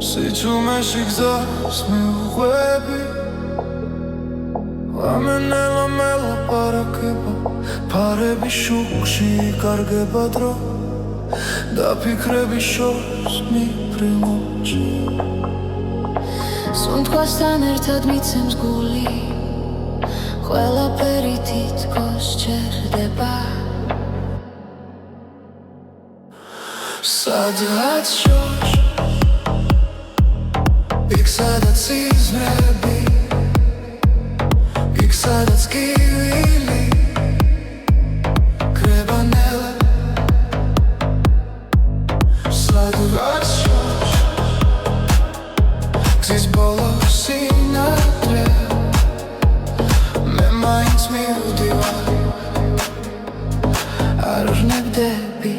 სიჩუმეში გზას მიუყვები ლამენელა მელაპარაკება ფარების შუქში იკარგება დრო და ფიქრების შორს მიფრინოჩი სუნთქვასთან ერთად მიცემს გული ყველაფერი თითქოს ჩერდება სადღაც შორს იქ სადაც სიზმრები იქ სადაც კივილი კრება ნელა სადღაც შორს გზის ბოლოს სინათლე მე მაინც მივდივარ არ ვნებდები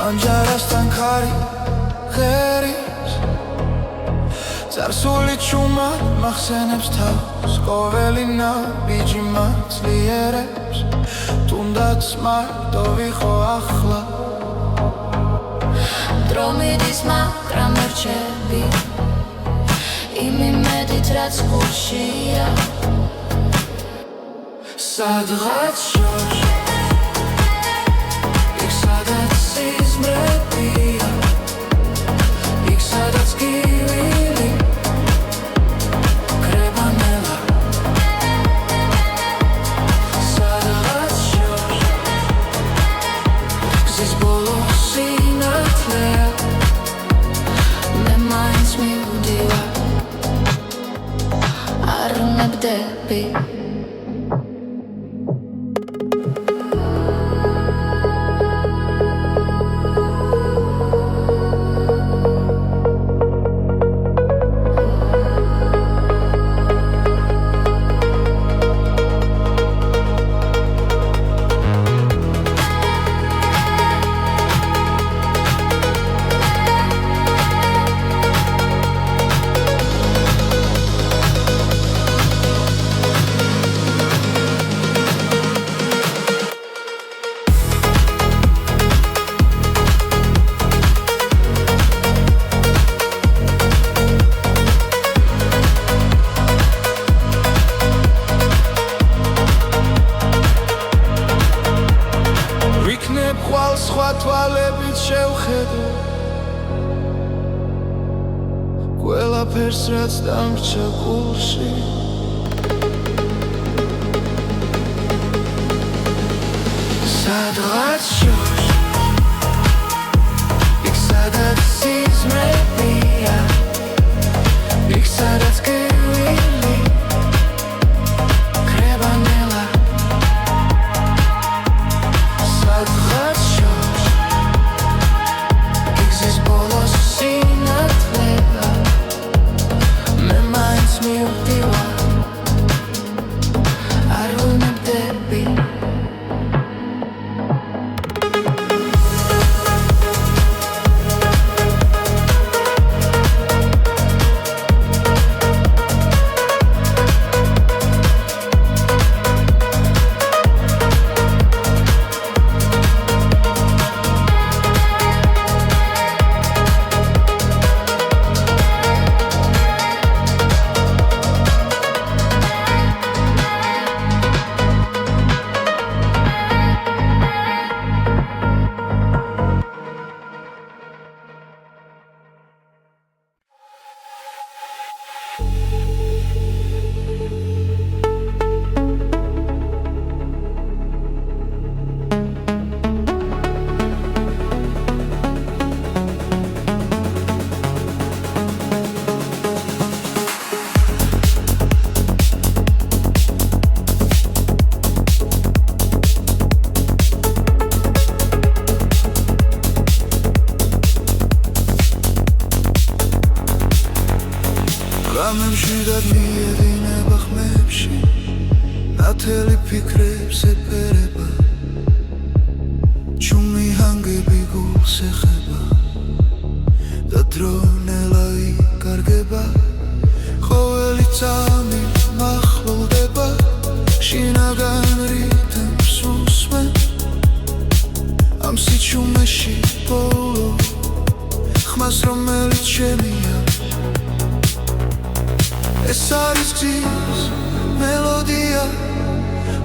ანჯარასთან ხარი ღერის წარსული ჩუმა მახსენებს თავს ყოველი ნაბიჯი მაძლიერებს თუნდაც მარტო ვიყო ახლა დრო მიდის მაგრამ მერჩები იმ იმედით რაც გულშია სადღაც შორს იქ სადაც სიზმრებია იქ სადაც კივილი კრება ნელა სადღაც შორს გზის ბოლოს სინათლეა მე მაინც მივდივარ არ ვნებდები ხვალ სხვა თვალებით შევხედო ყველაფერს რაც დამრჩა გულში სადღაც შორს იქ სადაც სიზმრებია იქ სადაც კივილი კრება ნელა სადღაც შორს იქ გზის ბოლოს სინათლეა მე მაინც მივდივარ არ ვნებდები შამემშვიდად მიედინება ხმებში ნათელი ფიქრებს ეფერება ჩუმი ჰანგები გულს ეხება და დრონელა იკარგება ყოველი წამი მახლდება შინაგან რიტმს უსმენ ამ სიჩუმეში ბოლო ხმას რომელიც შემია ეს არის გზის მელოდია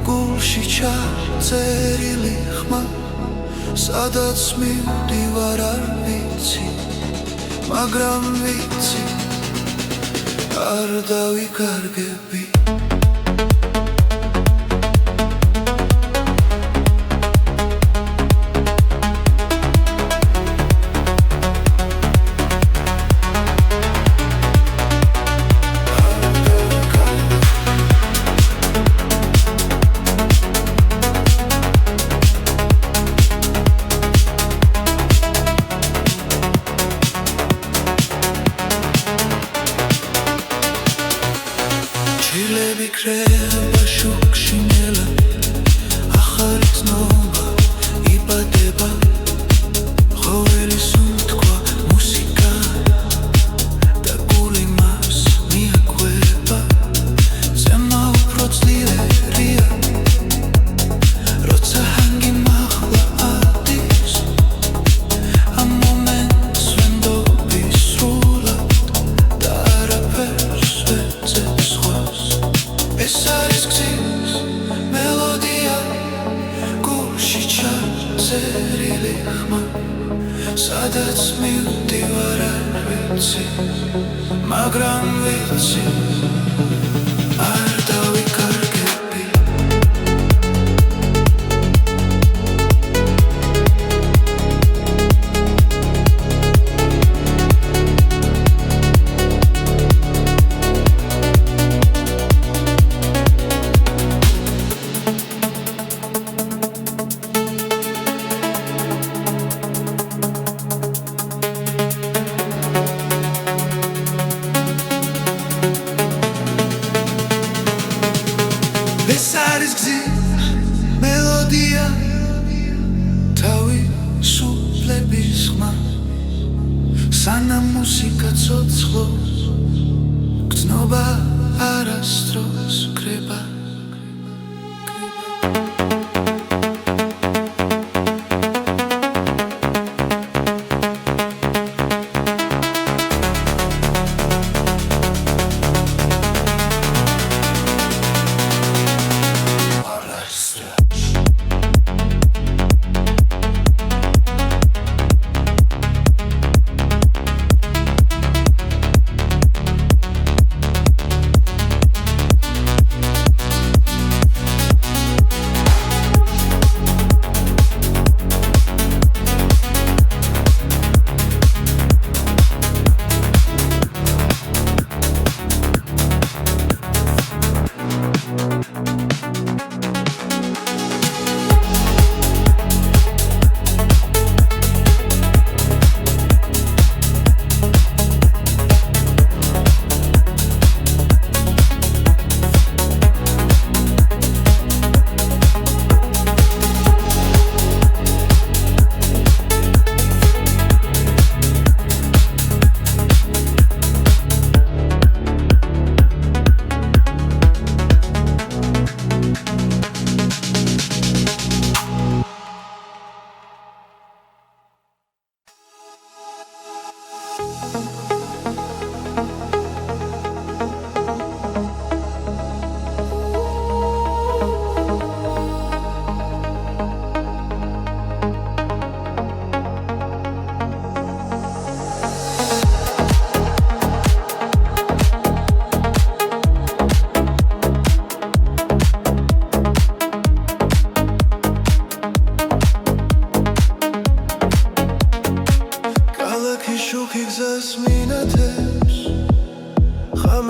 გულში ჩაწერილი ხმა სადაც მივდივარ არ ვიცი მაგრამ ვიცი არ დავიკარგები ჩილები კრება შუქში ნელა ახალი ცნობა იბადება ყოველი სუნთქვა მუსიკა და გული მას მიაკვება ზემა უფრო ძლიერია როცა ჰანგი მაღლა ადის ამ მომენტს ვენდობი სრულად და არაფერს ვეძებს სხვას ეს არის გზის მელოდია გულში ჩაწერილი ხმა სადაც მივდივარ არ ვიცი მაგრამ ვიცი არ დავიკარგები ეს არის გზის მელოდია თავისუფლების ხმა სანამ მუსიკა ცოცხლობს გრძნობა არასდროს კრება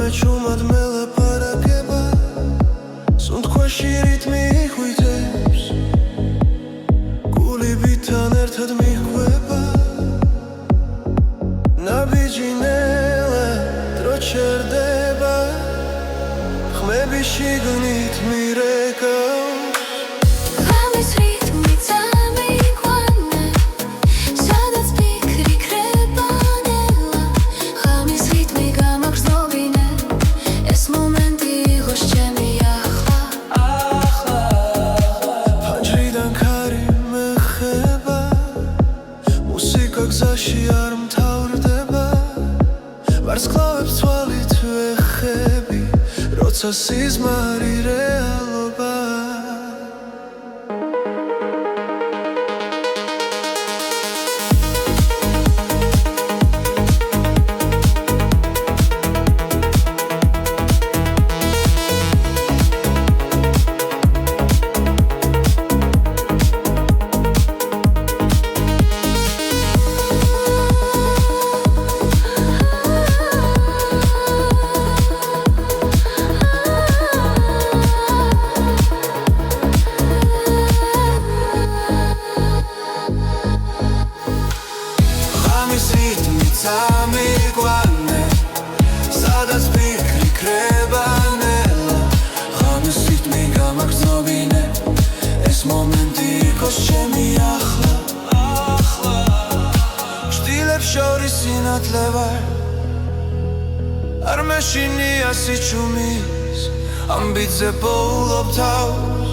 ჩუმად მელაპარაკება სუნთქვაში რიტმი ხვიტებს გულებთან ერთად მიხვება ნაბიჯი ნელა დრო ჩერდება გზაში არ მთავრდება ვარსკვლავებს თვალით ვეხები როცა სიზმარი რეალობა Amiguane, სადაც ფიქრი ქრება ნელა ღამის რიტმი გამაგრძნობინე ეს მომენტი იყოს ჩემი ახლა შტილებს შორის სინათლე ვარ არ მეშინია სიჩუმის ამბიძე პოულობ თავს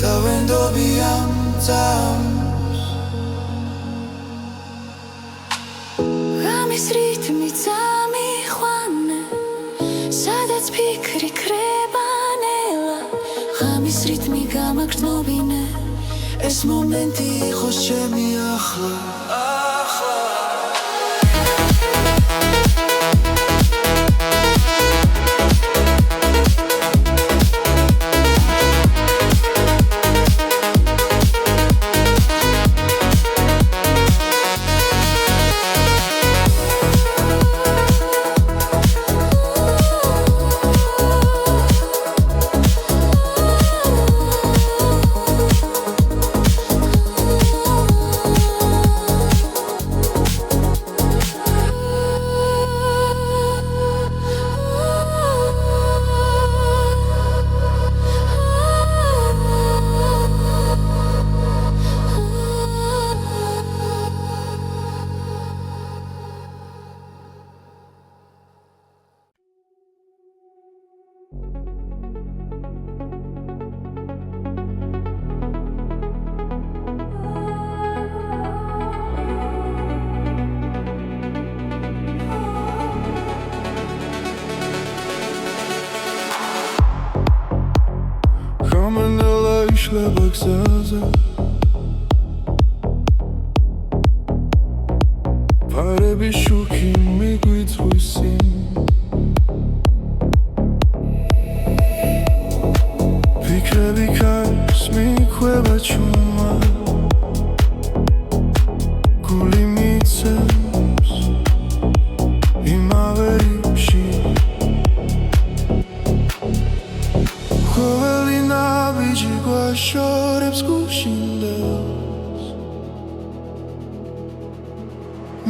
და ვენდობი ამ წამს Ღამის რიტმი წამიყვანე, სადაც ფიქრი ქრება ნელა ღამის რიტმი გამაგრძნობინე ეს მომენტი იყოს ჩემი ახლა იშლება გზაზე ფარები შუქი მიგვიწვისი ფიქრები ქარს მიქვება ჩუმა გული მიცემს იმავე რიფში ყოველი ნაბიჯი გვაშორებს გუშინდელს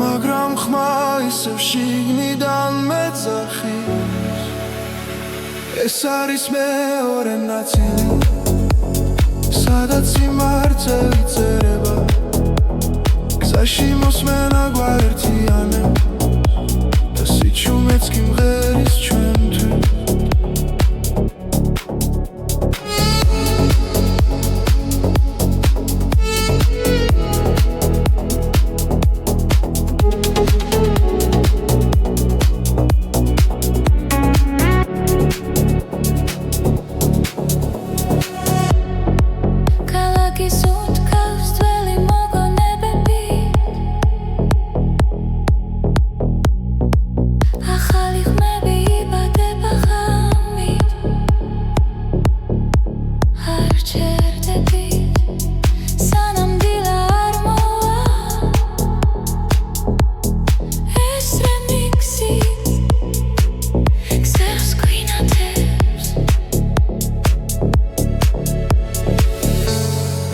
მაგრამ ხმა ისევ შიგნიდან მეძახის ეს არის მეორე ნაწილი სადაც სიმართლე წერება გზაში მოსმენა გვაერთიანებს და სიჩუმეც კი მღერის ჩვენთვის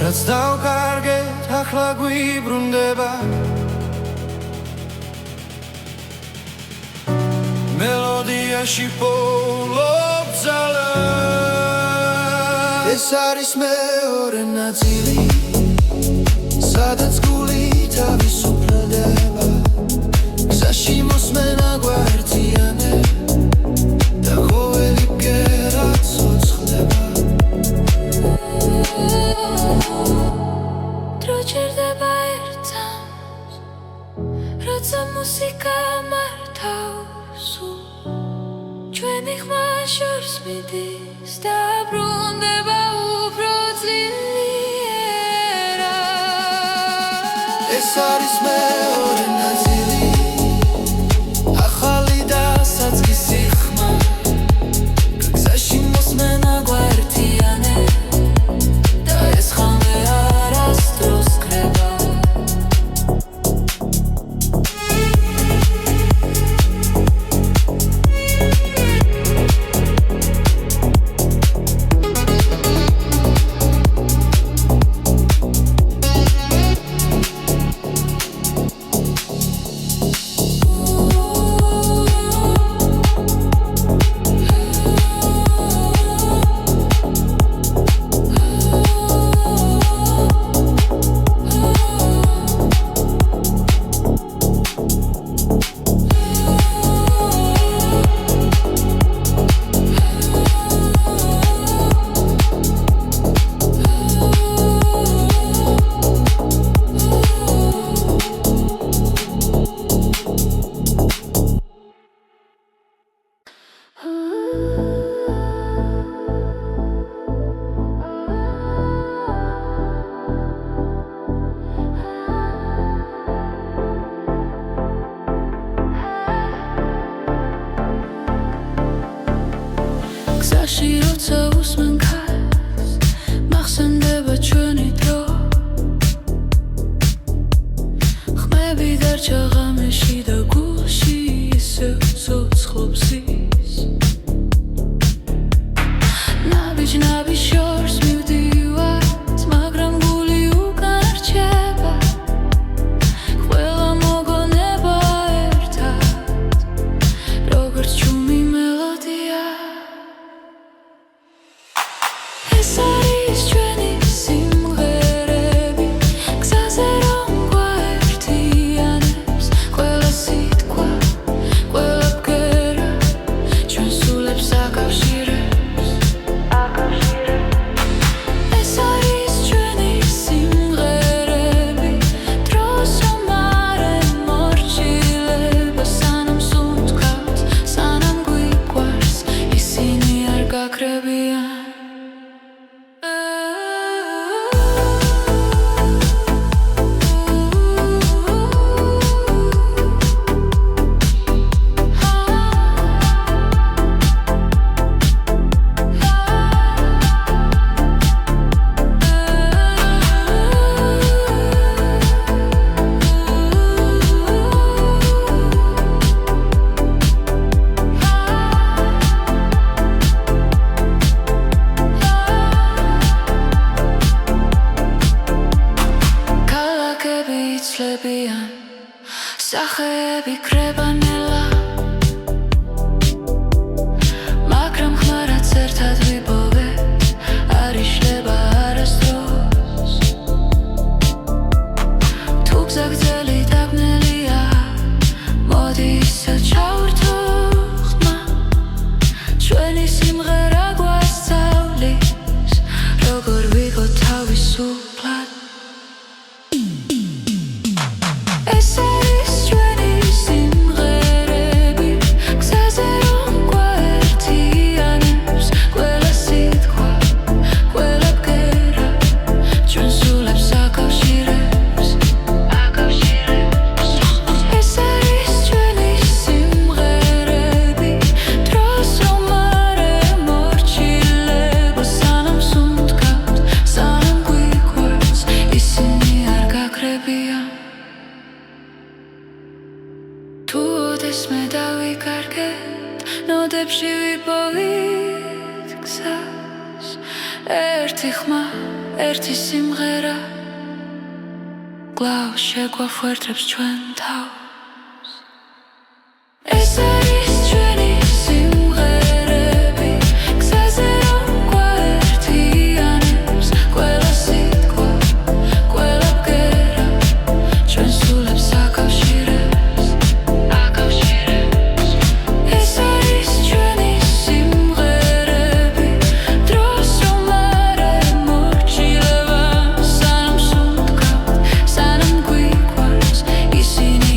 რაც დავკარგეთ ახლა გვიბრუნდება მელოდიაში პოულობ ძალას ეს არის მეორე ნაწილი სადაც გული თავისუფლდება გზაში მოსმენა გვაერთიანებს და ყოველი ბგერა ცოცხლდება დროჭერდება ერთად როცა მუსიკა მართავს ჩვენი ხმა შორს მიდის და ბრუნდება უფრო ძლიერად ეს არის მეორე ნაწილი ახალი და საწყისი ხმა გზაში მოსმენა გვერდიანე და ეს ხამე არასდროს ქრება გზაში როცა უსმენ ქარს მახსენდება ჩვენი დრო ხმები დარჩა ღამეში და გულში ისევ ცოცხლობს ის ნაბიჯ შორს მივდივართ მაგრამ გული უკან რჩება ყველა მოგონება ერთად როგორც ჩუმი მელოდია ეს არის ჩვენი სიმღერები გზაზე რომ გვაერთიანებს ყველა სიტყვა ყველა ბგერა ჩვენ სულებს აკავშირებს ეს არის ჩვენი სიმღერები დროს რომ არ ემორჩილება სანამ სუნთქავთ სანამ გვიყვარს ისინი არ გაქრებიან იცლებიან სახეები კრებანელა მაგრამ ხმა რაც ერთად ვიპოვეთ არ იშლება არასდროს თუ გზა გრძელი დაბნელია მოდი ისე ჩავერთო ხმა ჩვენი სიმღერა გვასწავლის როგორ ვიყო თავისუფლად ეს არის ჩვენი სიმღერები გზაზე რომ გვაერთიანებს ყველა სიტყვა ყველა ბგერა ჩვენ სულებს აკავშირებს ეს არის ჩვენი სიმღერები დროს რომ არ ემორჩილება სანამ სუნთქავთ სანამ გვიყვარს ისინი არ გაქრებიან თუ ოდესმე დავიკარგეთ ნოდებში ვიპოვით გზას ერთი ხმა ერთი სიმღერა კვლავ შეგვაფუერდებს ჩვენ თავს ეს არის ჩვენი სიმღერები გზაზე რომ გვაერთიანებს ყველა სიტყვა ყველა ბგერა ჩვენ სულებს აკავშირებს ეს არის ჩვენი სიმღერები დროს რომ არ ემორჩილება სანამ სუნთქავთ სანამ გვიყვარს ისინი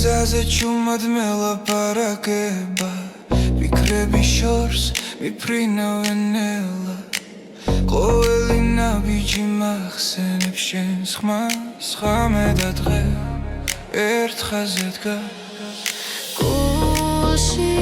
გზაზე ჩუმად მელაპარაკება ფიქრები შორს მიფრინავენ ელა ყოველი ნაბიჯი მახსენებს შენს ხმას ხამე და დღე ერთ ხაზზე დგას გულში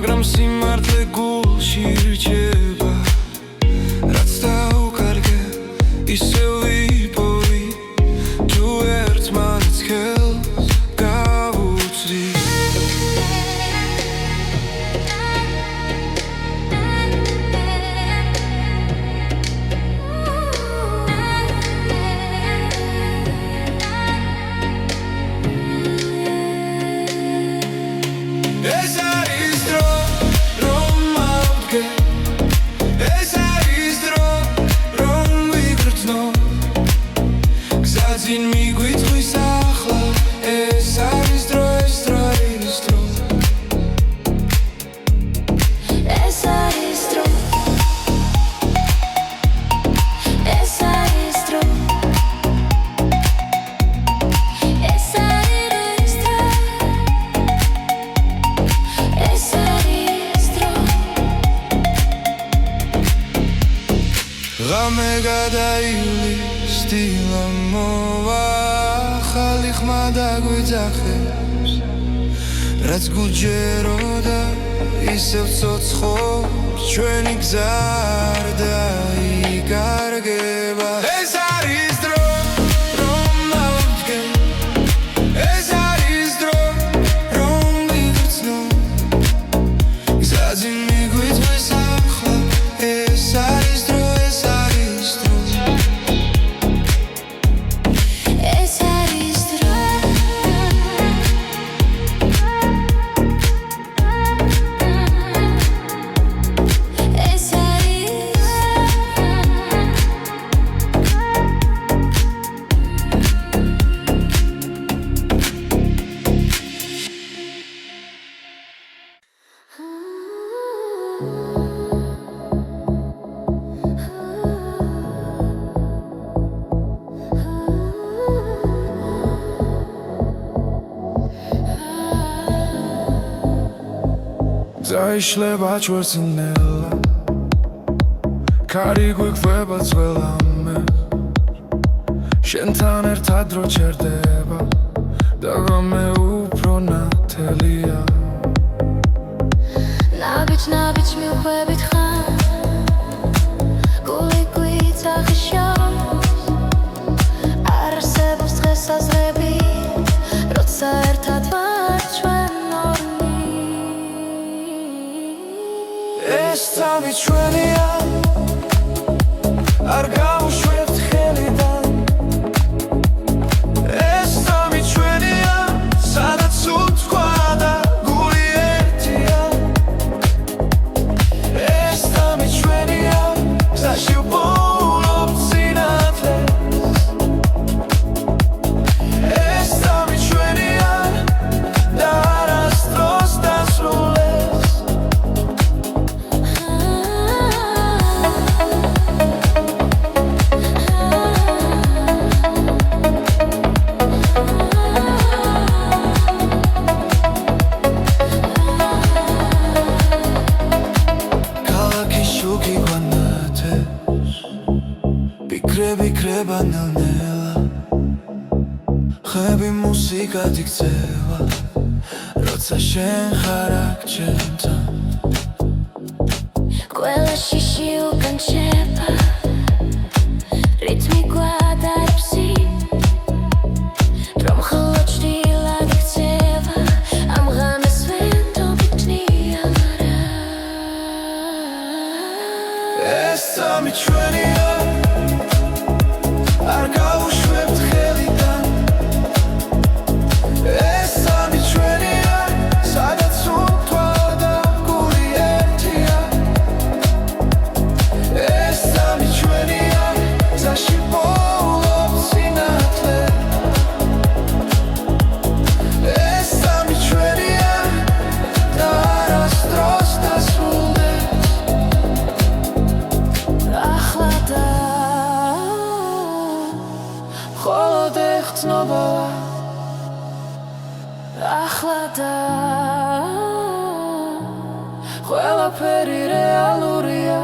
მაგრამ სიმართლე გულში რჩება რაც დაუკარგე ისევ ვიპოვი თუ ერთმანეთს ხელს გავუწვი ღამე გადაივლის დილა მოვა ახალი ხმა დაგვიძახებს რაც გულჯეროდა ისევ ცოცხობს ჩვენი გზა არ დაიკარგება ეს არის დრო რომ დავდგე ეს არის დრო რომ ვიგრძნო გზაზე მიგვიწვის ახლა ეს არის დრო Zaişleba çvărținela Cari guiqveba tzvelame Shentan ertad ro cherdeba Dagame upro natelia Nabic mi uqvebit khan Guli guitzakhi shos Arsebos dges azrebi Rotsa ertad var chven ეს წამი ჩვენია არ გავუშვებთ ხელიდან ეს წამი ჩვენია სადაც უთქვა და გული ერთია ეს წამი ჩვენია გზაში ვპოულობთ სინათლეს ეს წამი ჩვენია და არასდროს დასრულდეს ბიკრება-ნელ-ნელა ხები მუსიკად იქცევა როცა შენ ხარ აქ ჩემთან ყველა შიში უკან შეება რითმი გვადარბსი რომ ხოლო ჭრილად იქცევა ამ ღამეს ვენდობი ჭნია მარა ეს სამი ჩვენია არ გავუშვებთ ხელიდან ეს სამი ჩვენია სადაც უთვა და გული ერთია ეს სამი ჩვენია გზაში პოულობ სინათლე ეს სამი ჩვენია და არასდროს დასრულდეს ახლა და მხოლოდ ეხცნობა ახლა და ყველაფერი რეალურია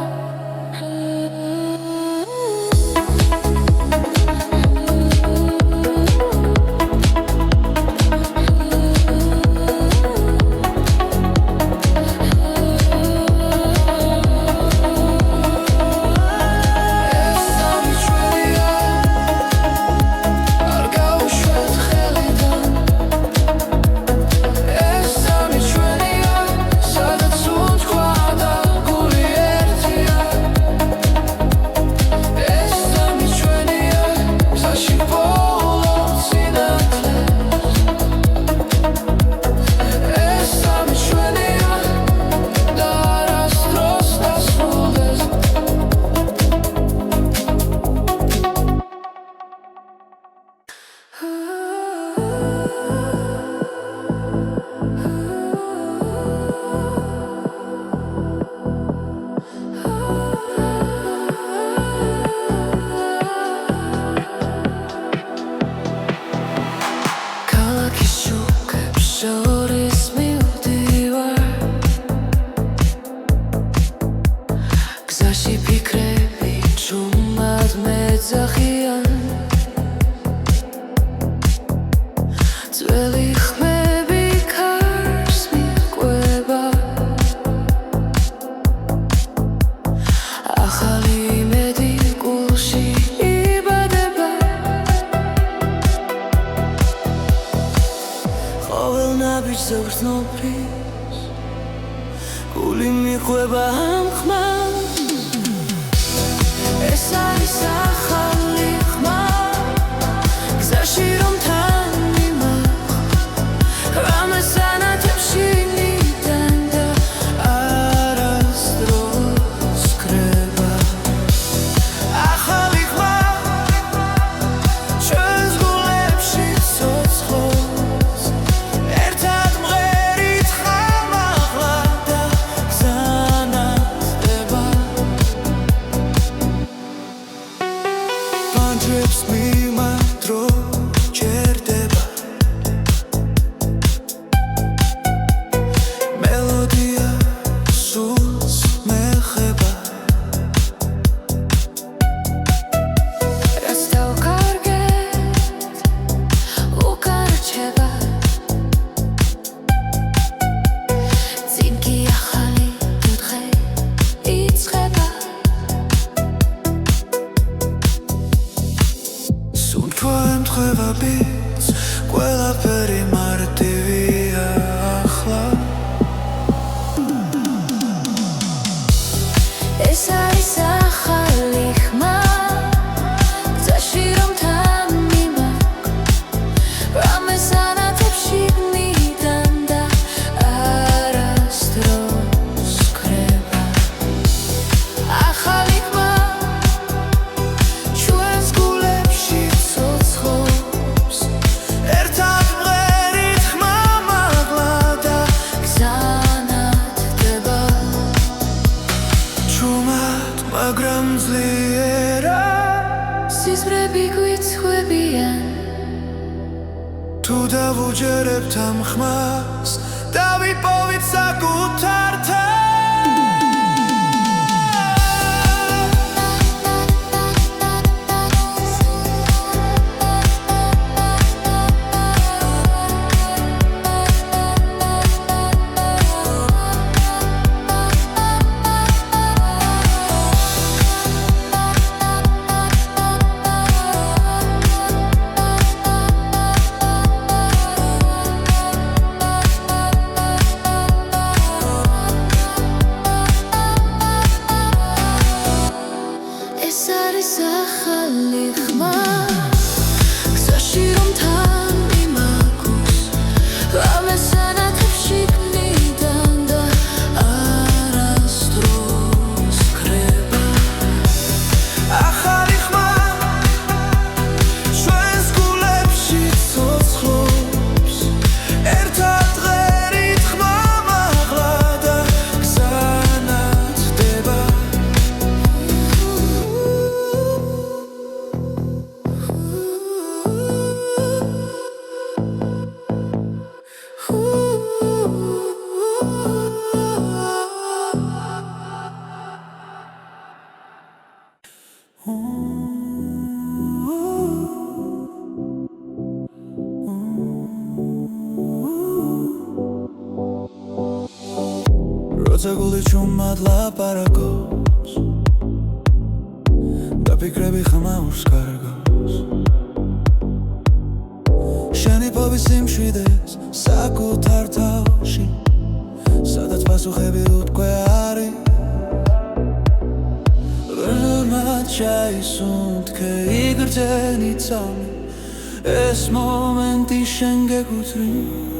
ეს სამი ჩვენია არ გავუშვებთ ხელიდან ეს სამი ჩვენია სადაც უთქვა და გული ერთია ეს სამი ჩვენია გზაში პოულობ სინათლე ეს სამი ჩვენია და არასდროს დასრულდეს ქალაქის შუქებს შორის მივდივარ გზაში ფიქრები ჭუმად მეძახიან ძველი ხმები ქარს მიჰყვება ახალი იმედი გულში იბადება ყოველ ნაბიჯს ზევრცნობრის გული მიყვება ამ ხმას ეს არის ახალი ხმა გზაში რომ თან მიმახვ რამეს ანათებში ნიდან და არასდროს კრება ახალი ხმა ჩვენს გულებში ცოცხლობს ერთად მღერით ხამაღლა და გზანათდება პანჯრებს მიმართრო ჯერდება მელოდია სულს მეხება რაც დავკარგეთ უკან რჩება წინ კი ახალი დღე იწყება სუნთქვა ემთხვევა ბიძ ყველაფერი მარტივია ახლა ეს არის ახალი ხმა გზაში რომ თან მიმახვ რამეს ანათებში ნიდან და არასდროს კრება ახალი ხმა ჩვენს გულებში ცოცხლობს ერთად მღერით ხმამაღლა და გზანათდება ჭუმად მაგრამ ძლიერად სიზმრები გვიცხვებიან თუ დავუჯერებთ ამ ხმას დავიპოვით საკუთარ როცა გული ჩუმად ლაპარაკობს და ფიქრები ხმაურს კარგავს შენი ფობის სიმშვიდეს საკუთარ თავში სადაც პასუხები უთქვე არის ველმად ჩაისუნთქე იგრძენი წამი ეს მომენტი შენ გეკუთვნის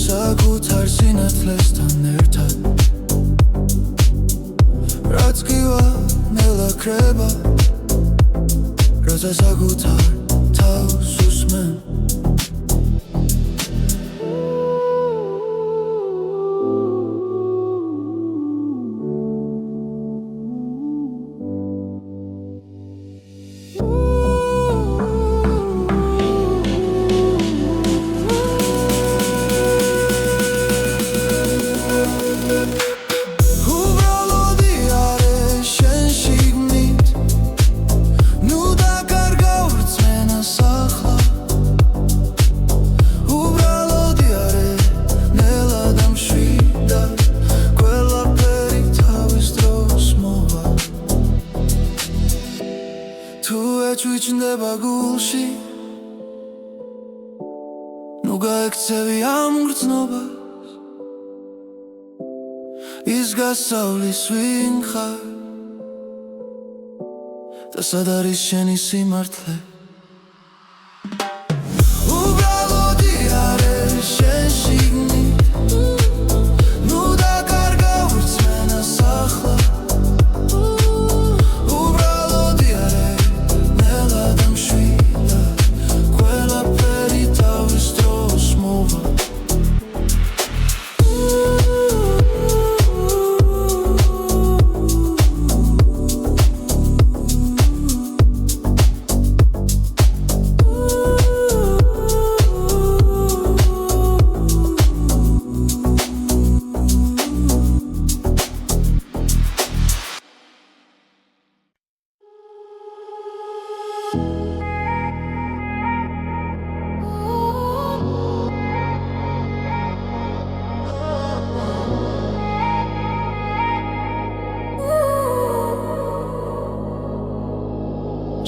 საკუთარ სინათლესთან ერთად რაც გივა ნელა ქრება როცა საკუთარ თავს უსმენ ჩუჩნდება გულში ნუ გაექცევი ამ გრძნობას ის გასავლის ვინ ხარ და სად არის შენი სიმართლე უბრალოდი არის შენ შიგნით ნუ დაკარგავ რწმენას ახლა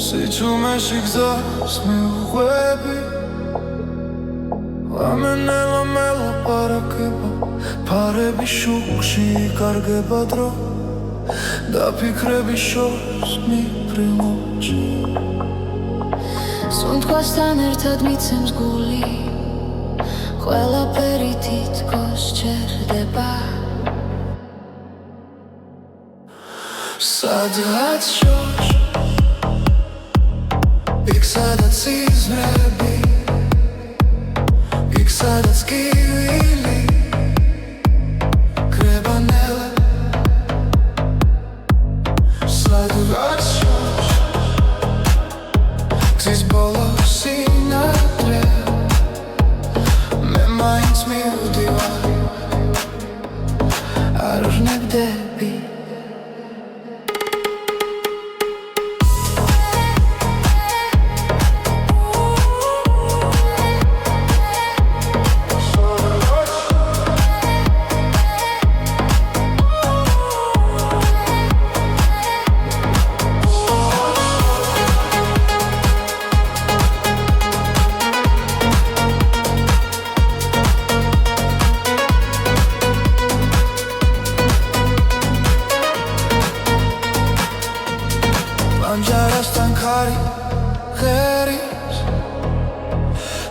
სიჩუმეში გზას მიუყვები ლამენელა მელაპარაკება ფარების შუქში კარგება დრო და ფიქრების შორს მიფრინოჩი სუნთქვასთან ერთად მიცემს გული ყველაფერი თითქოს ჩერდება სადღაც შორს იქ სადაც იზრები იქ სადაც კივილი კრება ნელა სადღაც შორს გზის ბოლოს სინათლე მე მაინც მივდივარ არ ვნებდები ანჯარასთან ხარი ღერის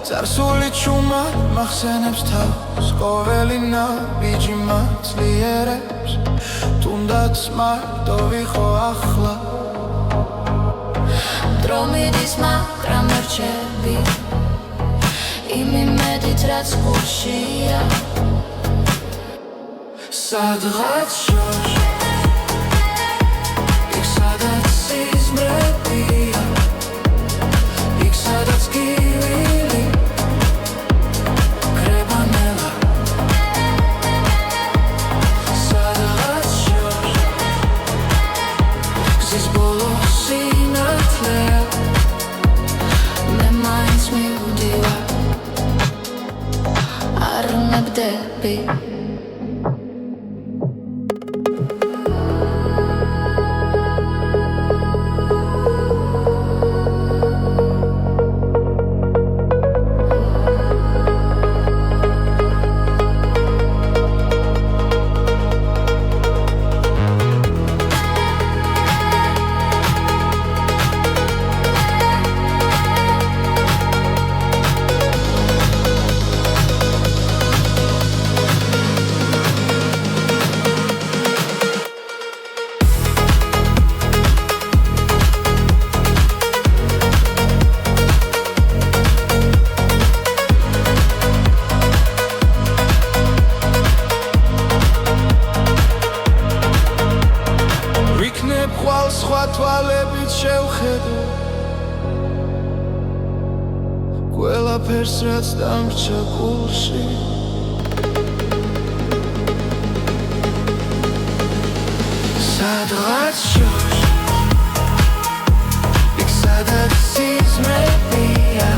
წარსული ჩუმა მახსენებს თავს ყოველი ნაბიჯი მაცლიერებს თუნდაც მარტო ვიხო ახლა დრო მიდის მაგრამ არ რჩები რაც გულშია სადღაც შორს იქ სადაც სიზმრებია იქ სადაც გივილი კრება ნელა სადღაც შორს გზის ბოლო სინათლეა მე მაინც მივდივარ არ ნებდები ხვალ სხვა თვალებით შევხედო ყველაფერს რაც დამრჩა გულში სადღაც შორს იქ სადაც სიზმრებია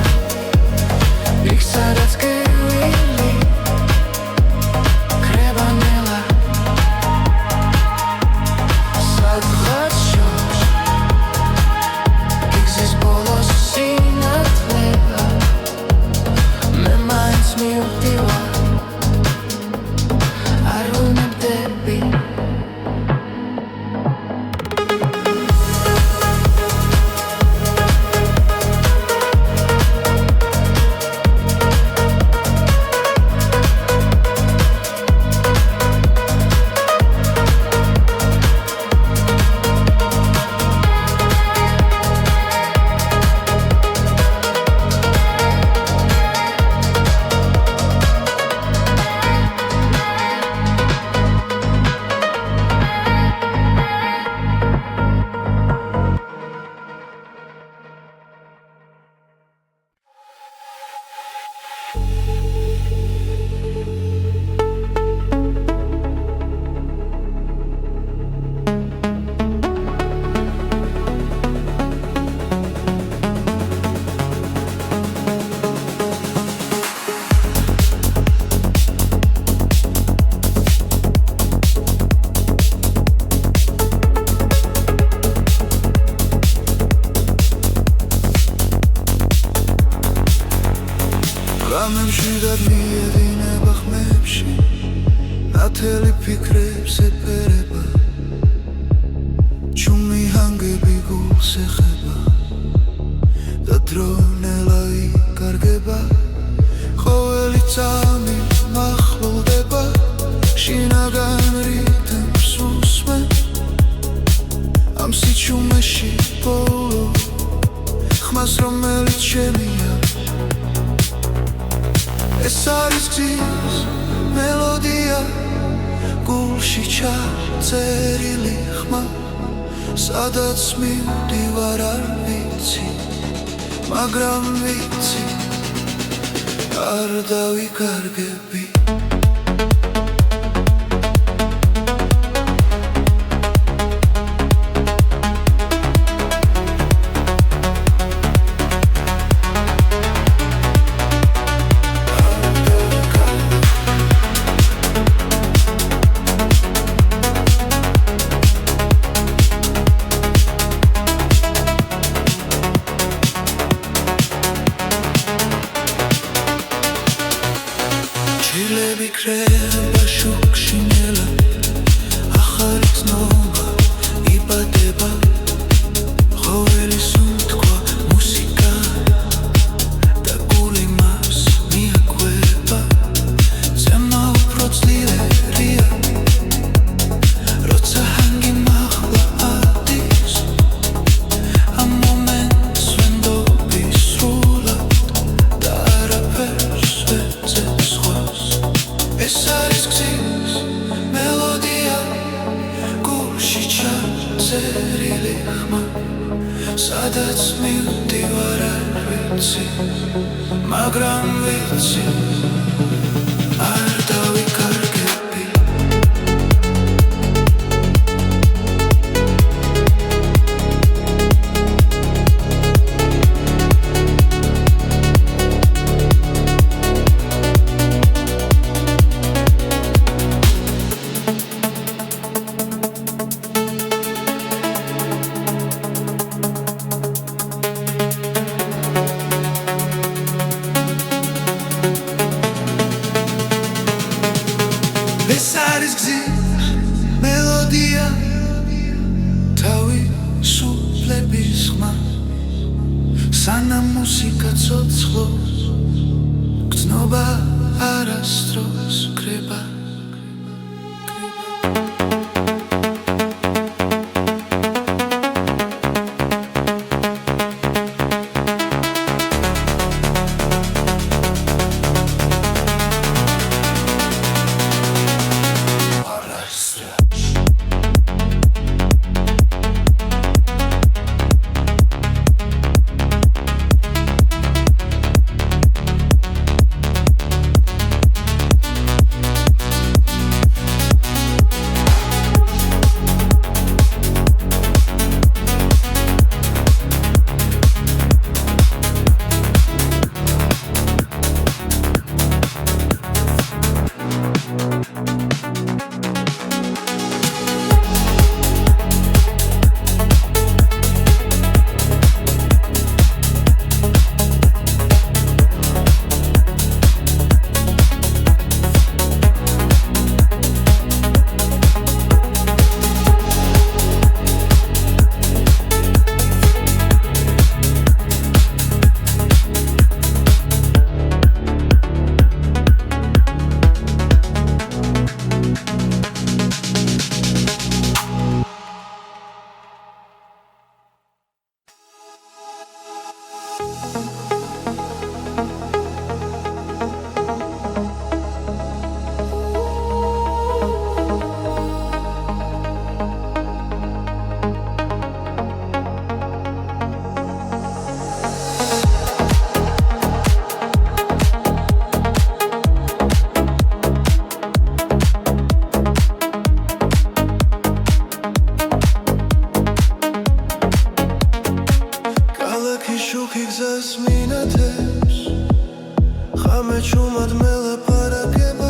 იქ სადაც გივილი კრება ნელა სადღაც შორს იქ გზის ბოლო სინათლეა მე მაინც მივდივარ არ ვნებდები გამემში და მიედინება ხმებში ნათელი ფიქრებს ეფერება ჩუმი ჰანგები გულს ეხება და დრონელა იკარგება ყოველი წამი მახლულდება შინაგან რითმს უსმენ ამ სიჩუმეში ბოლო ხმას რომელიც შემია ეს არის გზის მელოდია გულში ჩაწერილი ხმა სადაც მივდივარ არ ვიცი მაგრამ ვიცი არ დავიკარგები ჩილები კრება შუქში ნელა ახალი ცნობა იბადება ყოველი სუნთქვა მუსიკა და გული მას მიაკვება ზემა უფრო ძლიერია როცა ჰანგი მაღლა ადის ამ მომენტს ვენდობი სრულად და არაფერს ვეძებ ვიცი მაგრამ ვიცი არ დავიკარგები ეს არის გზის მელოდია თავისუფლების ხმა სანამ მუსიკა ცოცხლობს გრძნობა არასდროს კრება ჩუმად მელაპარაკება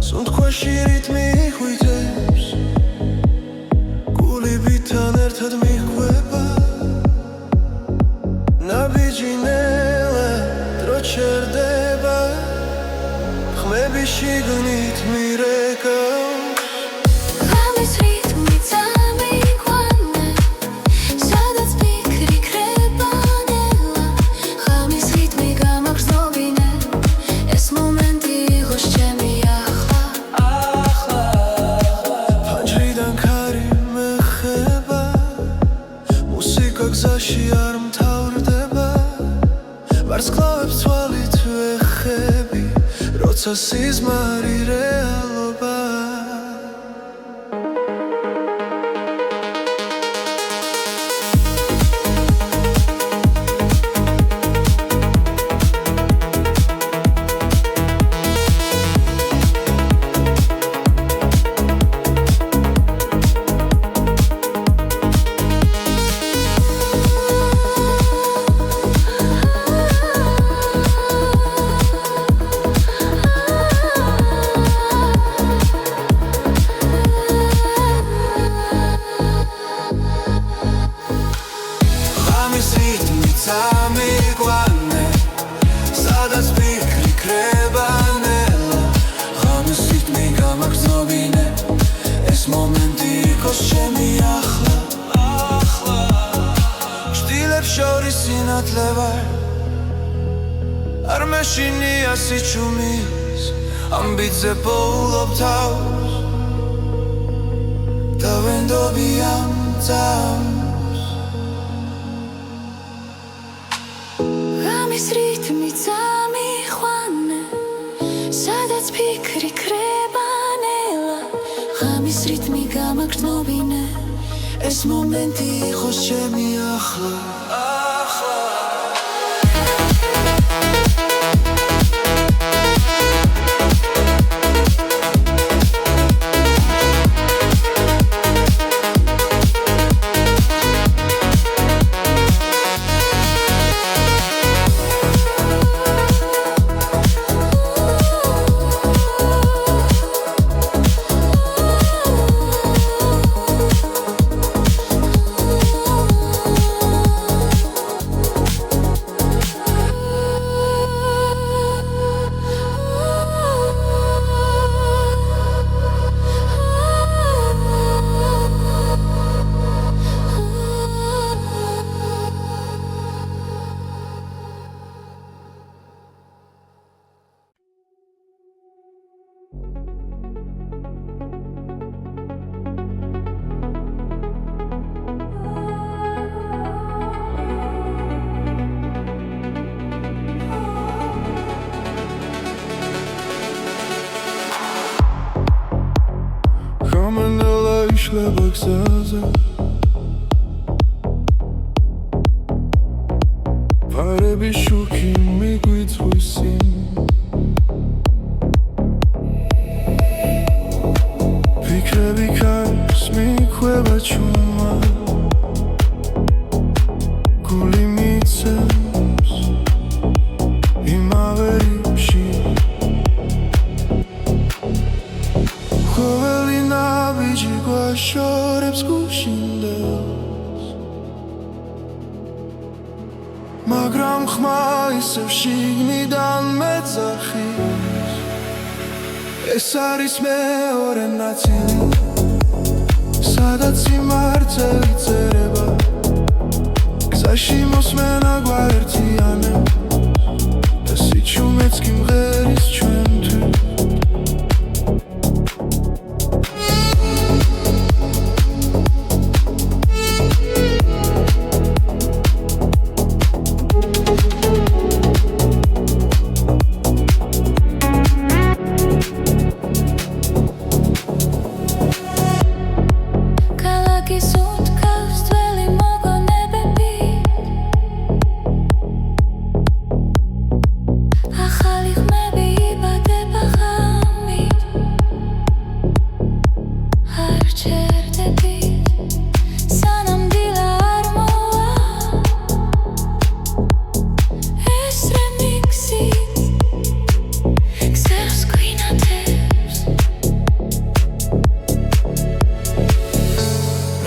სუნთქვაში რიტმი ხვიტებს გულებიდან ერთად მიხვება ნაბიჯი ნელა დრო ჩერდება ხმები შიგნით მირეკავს გზაში არ მთავრდება ვარსკვლავებს თვალით ვეხები როცა სიზმარი რეალობა ამიგვანე სადაც ფიქრი კრება ნელა ღამის რიტმი გამაგრძნობინე ეს მომენტი იყოს ჩემი ახლა ჭდილებს შორის სინათლე ვარ არ მეშინია სიჩუმის ამბიძე პოულობ თავს და ვენდობი ამ წამს რითმიც ამიხვანე სადაც ფიქრი კრება ნელა ღამის რიტმი გამაგრძნობინე ეს მომენტი იყოს ჩემი ახლა შლება გზაზე ფარების შუქი მიგვიწვის წინ ფიქრები ქარს მიქვება ჩუმა გული მიცემს იმავე რიფში ყოველი ნაბიჯი გვაშორებს გუშინდელს მაგრამ ხმა ისევ შიგნიდან მეძახის ეს არის მეორე ნაწილი სადაც სიმართლე წერება გზაში მოსმენა გვაერთიანებს და სიჩუმეც კი მღერის ჩვენთვის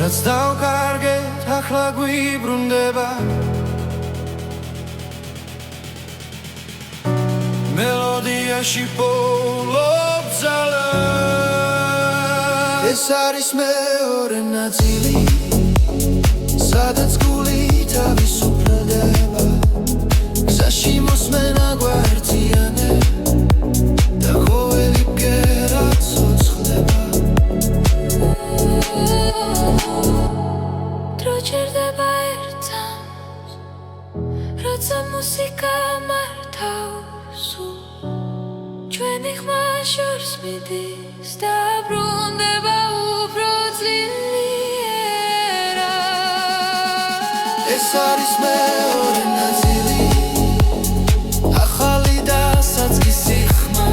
რაც დავკარგეთ ახლა გვიბრუნდება მელოდიაში პოულობ ძალას ეს არის მეორე ნაწილი სადაც გული თავისუფლდება გზაში მოსმენა გვაერთიანებს და ყოველი ბგერა ცოცხლდება დროჩერდება ერთად როცა მუსიკა მართავს ჩვენი ხმა შორს მიდის და ბრუნდება უფრო ძლიერად ეს არის მეორე ნაწილი ახალი და საწყისი ხმა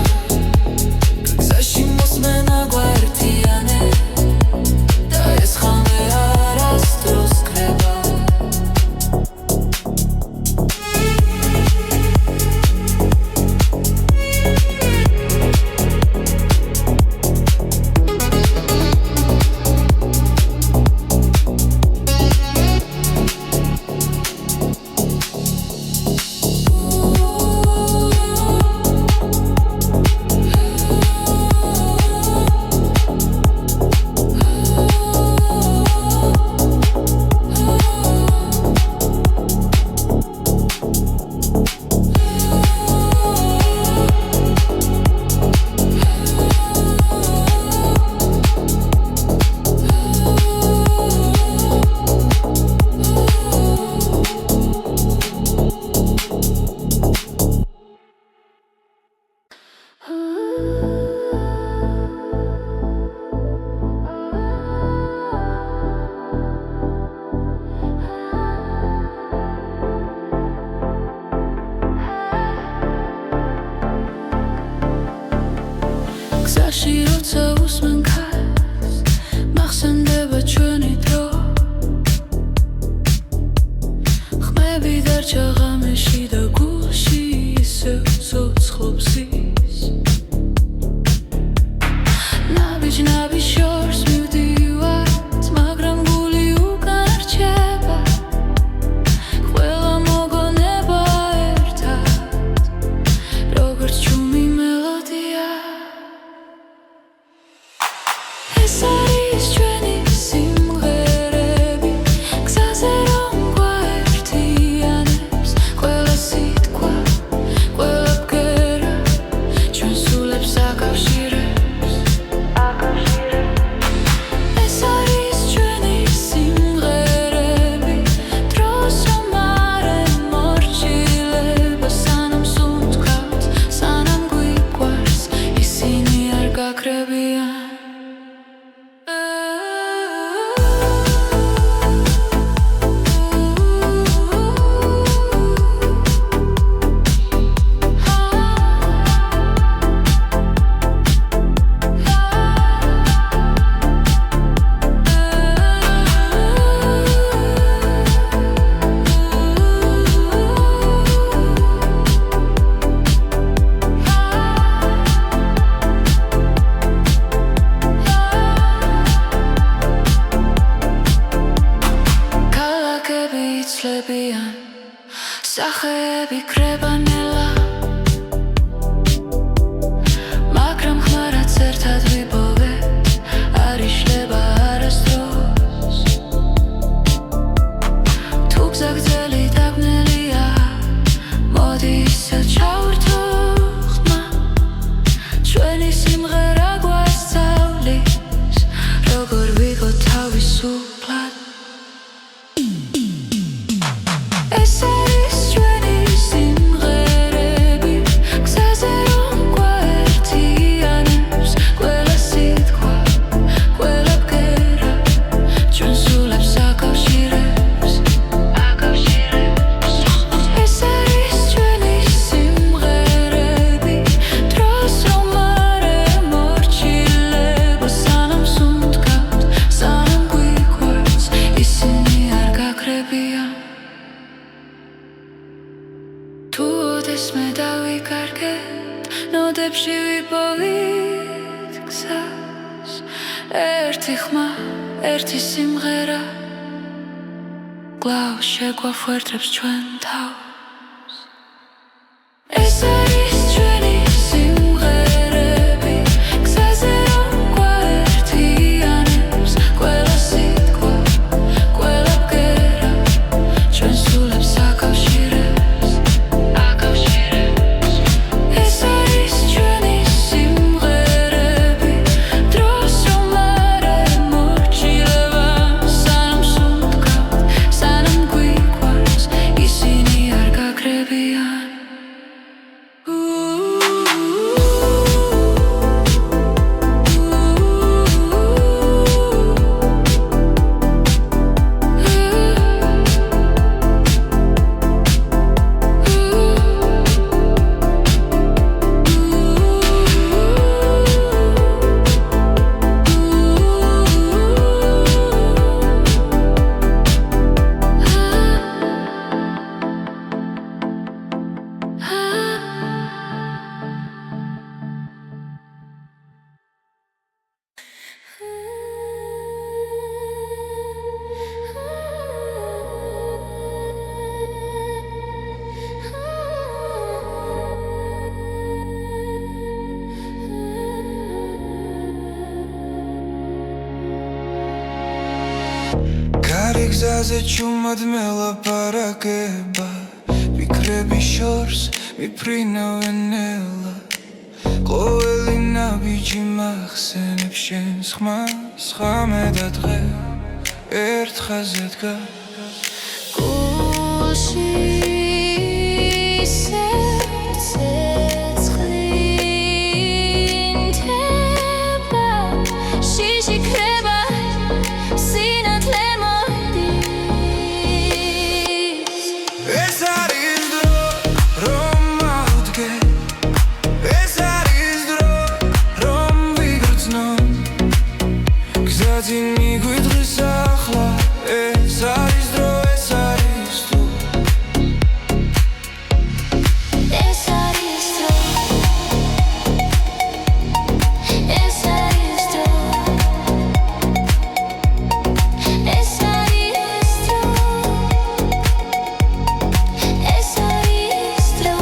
გზაში მოსმენა გვაერთიანებს და ეს ხამე არასდროს ქრება გზაში როცა უსმენ ქარს მახსენდება ჩვენი დრო ხმები დარჩა ღამეში და გულში ისევ ცოცხლობს ის ნაბიჯ შორს მივდივართ მაგრამ გული უკან რჩება ყველა მოგონება ერთად როგორც ჩუმი მელოდია ეს არის ჩვენი სიმღერები გზაზე რომ გვაერთიანებს ყველა წლები კრებანელა მაგრამ ხმარაც ერთად ვიპოვეთ არ იშლება არასდროს თუ გზაგრძელი დაბნელია მოდი ისევ ჩავრთო ხმა ჩვენი სიმღერა გვასწავლის როგორ ვიყო თავისუფლად ეს არის ჩვენი სიმღერები გზაზე რომ გვაერთიანებს ყველა სიტყვა ყველა ბგერა ჩვენ სულებს აკავშირებს ეს არის ჩვენი სიმღერები დროს რომ არ ემორჩილებო სანამ სუნთქავთ სანამ გვიყვარს ისინი არ გაქრებიან თუ ოდესმე დავიკარგეთ ნოდებში ვიპოვით გზას ერთი ხმა ერთი სიმღერა კვლავ შეგვაფუერდრებს ჩვენ თავს ეს არის ჩვენი სიმღერები გზაზე რომ გვაერთიანებს ყველა სიტყვა ყველა ბგერა ჩვენ სულებს აკავშირებს ეს არის ჩვენი სიმღერები დროს რომ არ ემორჩილება სანამ სუნთქავთ სანამ გვიყვარს ისინი არ გაქრებიან კარი გზაზე ჩუმად მელაპარაკება ფიქრების შორს მიფრინავენ ელა ყოველი ნაბიჯი მახსენებს შენს ხმას ხამე და დღე ერთ ხაზზე დგას გულში სერცე წყლინთება შიში ქრება სინათლე მოდის ეს არის დრო რომ ავდგე ეს არის დრო რომ ვიგრძნო გზაძინ მიგვიდღის ახლა ეს არის დრო ეს არის თუ ეს არის დრო ეს არის დრო ეს არის დრო ეს არის დრო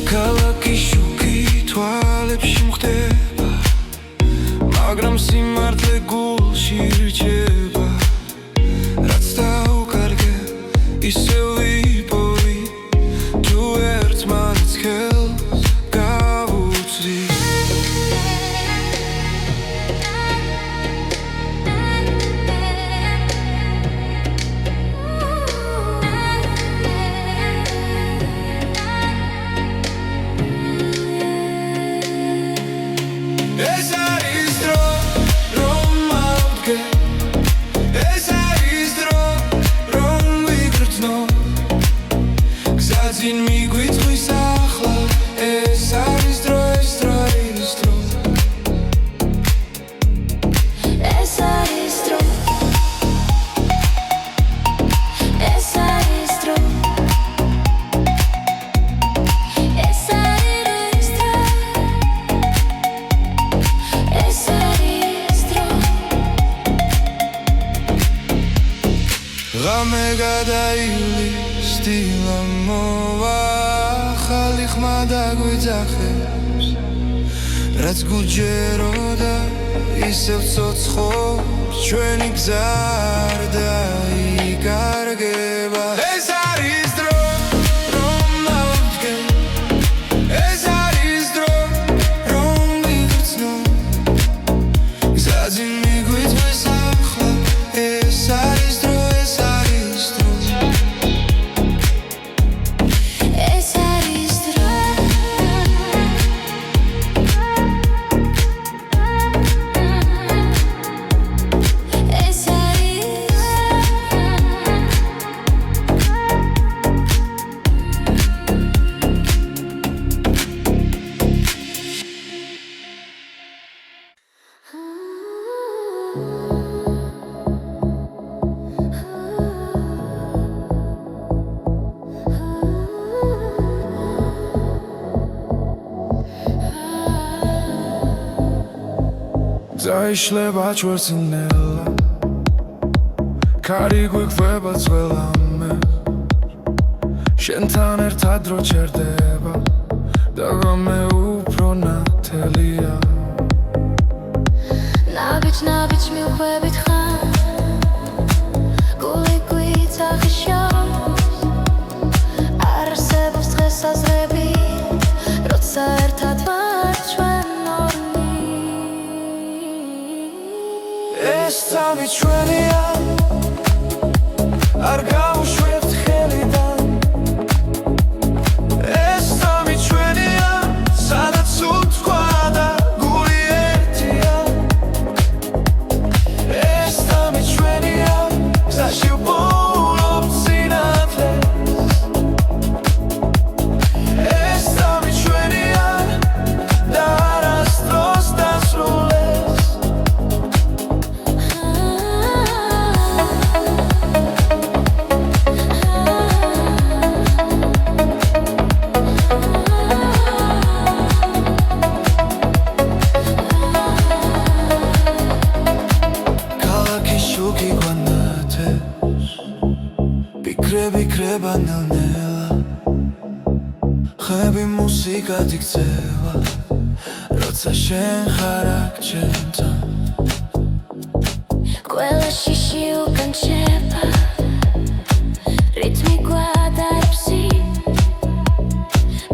ქალაქი შუქი თვალებში მხდება მაგრამ სიმართლე გულში რჩება რაც დაუკარგე ისევ ვიპოვი თუ ერთმანეთს ხელს გავუწვდი ეს არის დრო რომ ავდგე ეს არის დრო რომ ვიგრძნო გზაძინ მიგვიწვის ახლა ეს არის დრო ეს არის დრო ეს არის დრო ეს არის დრო ეს არის დრო ეს არის დრო ღამე გადაივლის დილა მოვა ახალი ხმა დაგვიძახებს რაც გულჯეროდა ისევ ცოცხობს ჩვენი გზა არ დაიკარგება ეს არის დრო რომ დავდგენ ეს არის დრო რომ ვიგრძნო გზაზე მიგვიწვეს ახლა ეს არის დრო ეს არის დრო ეს არის დრო ეს Zaişleba çvărținela Cari guiqveba tzvelame Shentan ertad ro cherdeba Dagame upro natelia ნაბიჯ მივხვევით ხარ გული გვიცახიშავს არ არსებობს დღესაზრები როცა ერთად ვართ ჩვენ ორნი ეს წამი ჩვენია არ გავუშვებთ ხელიდან ეს წამი ჩვენია სადაც უთქვა და გული ერთია ეს წამი ჩვენია გზაში ვპოულობთ სინათლეს ეს წამი ჩვენია და არასდროს დასრულდეს ქალაქის შუქი გვანათებს ფიქრები ქრება ნელ-ნელა ხები მუსიკად იქცევა როცა შენ ხარ აქ ჩემთან ყველა შიში უკან შეება რითმი გვადარებს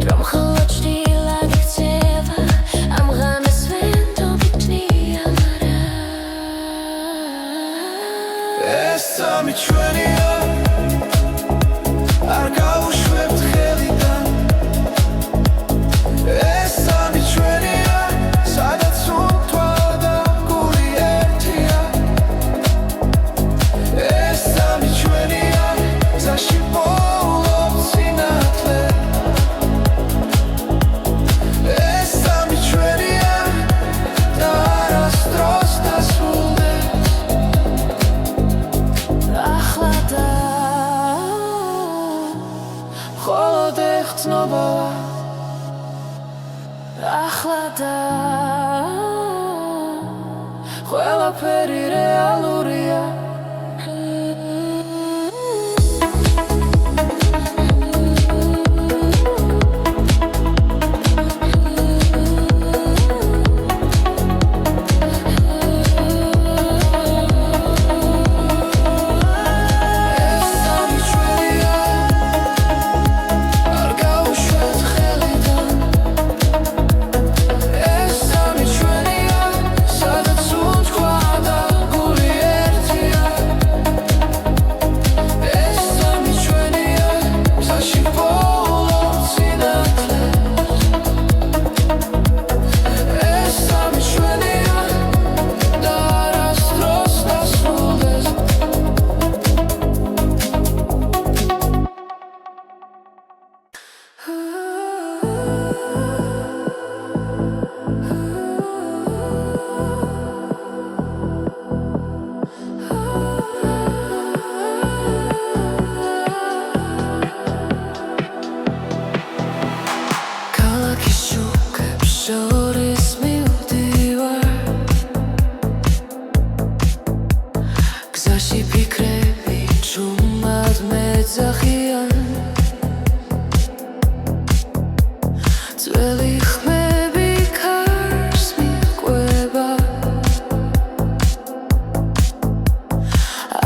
რომ მხოლოდ ჭრილად იქცევა ამ ღამეს ვენდობი ჭნია მარა ეს წამი ჩვენია არ გავუშვებთ ხელიდან ეს წამი ჩვენია სადაც უთქვა და გული ერთია ეს წამი ჩვენია გზაში ვპოულობთ სინათლეს ეს წამი ჩვენია და არასდროს დასრულდეს ახლა და მხოლოდ ეხცნობოა ახლა და ყველაფერი რეალურია ეს წამი ჩვენია არ გავუშვებთ ხელიდან ეს წამი ჩვენია სადაც უთქვა და გული ძახიან ძველი ხმები ქარს მიყვება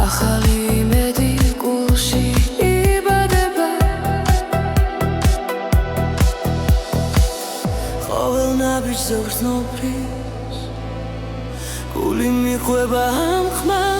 ახალი იმედი გულში იბადება ყოველ ნაბიჯზე გრძნობრის გული მიყვება ამ ხმას